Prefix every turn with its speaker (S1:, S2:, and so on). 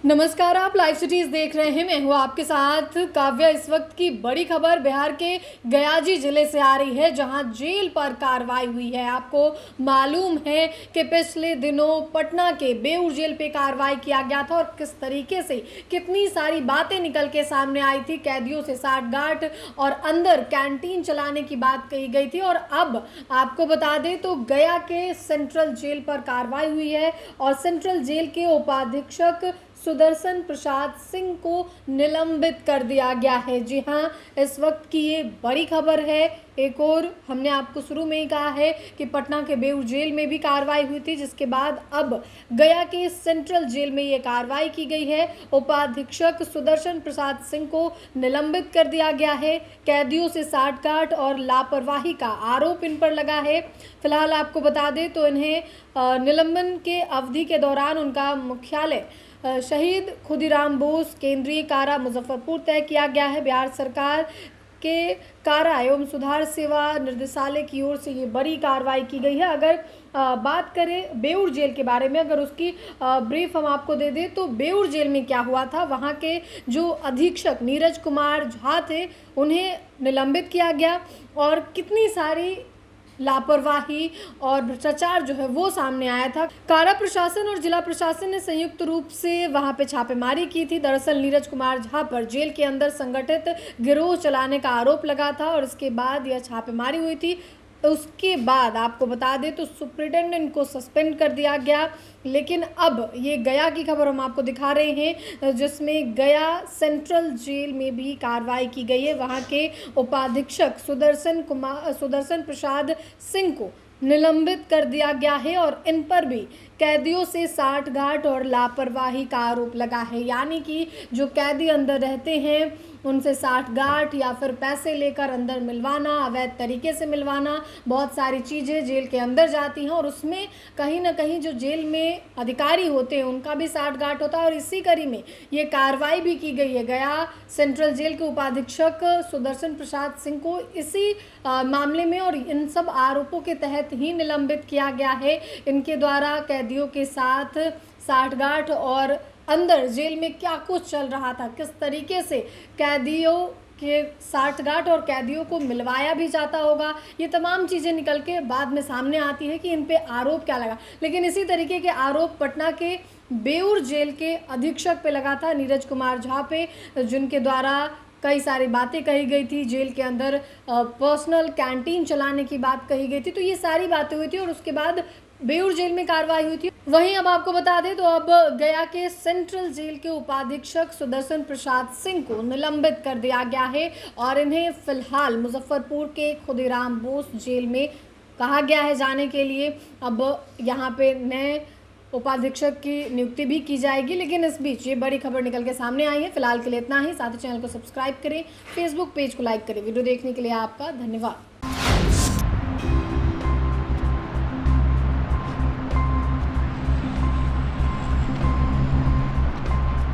S1: नमस्कार, आप live cities देख रहे हैं। मैं हूँ आपके साथ काव्या। इस वक्त की बड़ी खबर बिहार के गयाजी जिले से आ रही है, जहां जेल पर कार्रवाई हुई है। आपको मालूम है कि पिछले दिनों पटना के बेऊर जेल पे कार्रवाई किया गया था और किस तरीके से कितनी सारी बातें निकल के सामने आई थी। कैदियों से साठगांठ और अंदर कैंटीन चलाने की बात कही गई थी। और अब आपको बता दें तो गया के सेंट्रल जेल पर कार्रवाई हुई है और सेंट्रल जेल के उपाधीक्षक सुदर्शन प्रसाद सिंह को निलंबित कर दिया गया है। जी हाँ, इस वक्त की ये बड़ी खबर है। एक और हमने आपको शुरू में ही कहा है कि पटना के बेऊर जेल में भी कार्रवाई हुई थी, जिसके बाद अब गया के सेंट्रल जेल में ये कार्रवाई की गई है। उपाधीक्षक सुदर्शन प्रसाद सिंह को निलंबित कर दिया गया है। कैदियों से साठगांठ और लापरवाही का आरोप इन पर लगा है। फिलहाल आपको बता दें तो इन्हें निलंबन के अवधि के दौरान उनका मुख्यालय शहीद खुदीराम बोस केंद्रीय कारा मुजफ्फरपुर तय किया गया है। बिहार सरकार के कारा एवं सुधार सेवा निर्देशालय की ओर से ये बड़ी कार्रवाई की गई है। अगर बात करें बेऊर जेल के बारे में, अगर उसकी ब्रीफ हम आपको दे दें तो बेऊर जेल में क्या हुआ था, वहाँ के जो अधीक्षक नीरज कुमार झा थे उन्हें निलंबित किया गया और कितनी सारी लापरवाही और भ्रष्टाचार जो है वो सामने आया था। कारा प्रशासन और जिला प्रशासन ने संयुक्त रूप से वहां पे छापेमारी की थी। दरअसल नीरज कुमार झा पर जेल के अंदर संगठित गिरोह चलाने का आरोप लगा था और इसके बाद यह छापेमारी हुई थी। उसके बाद आपको बता दें तो सुप्रिटेंडेंट को सस्पेंड कर दिया गया। लेकिन अब ये गया की खबर हम आपको दिखा रहे हैं, जिसमें गया सेंट्रल जेल में भी कार्रवाई की गई है। वहाँ के उपाधीक्षक सुदर्शन प्रसाद सिंह को निलंबित कर दिया गया है और इन पर भी कैदियों से साठगांठ और लापरवाही का आरोप लगा है। यानी कि जो कैदी अंदर रहते हैं उनसे साठगांठ या फिर पैसे लेकर अंदर मिलवाना, अवैध तरीके से मिलवाना, बहुत सारी चीज़ें जेल के अंदर जाती हैं और उसमें कहीं ना कहीं जो जेल में अधिकारी होते हैं उनका भी साठगांठ होता है। और इसी कड़ी में ये कार्रवाई भी की गई है। गया सेंट्रल जेल के उपाधीक्षक सुदर्शन प्रसाद सिंह को इसी मामले में और इन सब आरोपों के तहत ही निलंबित किया गया है। इनके द्वारा कैदियों के साथ साठगांठ और अंदर जेल में क्या कुछ चल रहा था, किस तरीके से कैदियों के साठगांठ और कैदियों को मिलवाया भी जाता होगा, ये तमाम चीज़ें निकल के बाद में सामने आती है कि इन पे आरोप क्या लगा। लेकिन इसी तरीके के आरोप पटना के बेऊर जेल के अधीक्षक पे लगा था, नीरज कुमार झा पे, जिनके द्वारा कई सारी बातें कही गई थी। जेल के अंदर पर्सनल कैंटीन चलाने की बात कही गई थी। तो ये सारी बातें हुई थी और उसके बाद बेऊर जेल में कार्रवाई हुई थी। वहीं अब आपको बता दें तो अब गया के सेंट्रल जेल के उपाधीक्षक सुदर्शन प्रसाद सिंह को निलंबित कर दिया गया है और इन्हें फिलहाल मुजफ्फरपुर के खुदीराम बोस जेल में कहा गया है जाने के लिए। अब यहाँ पे नए उपाधीक्षक की नियुक्ति भी की जाएगी। लेकिन इस बीच ये बड़ी खबर निकल के सामने आई है। फिलहाल के लिए इतना ही। साथ ही चैनल को सब्सक्राइब करें, फेसबुक पेज को लाइक करें। वीडियो देखने के लिए आपका धन्यवाद।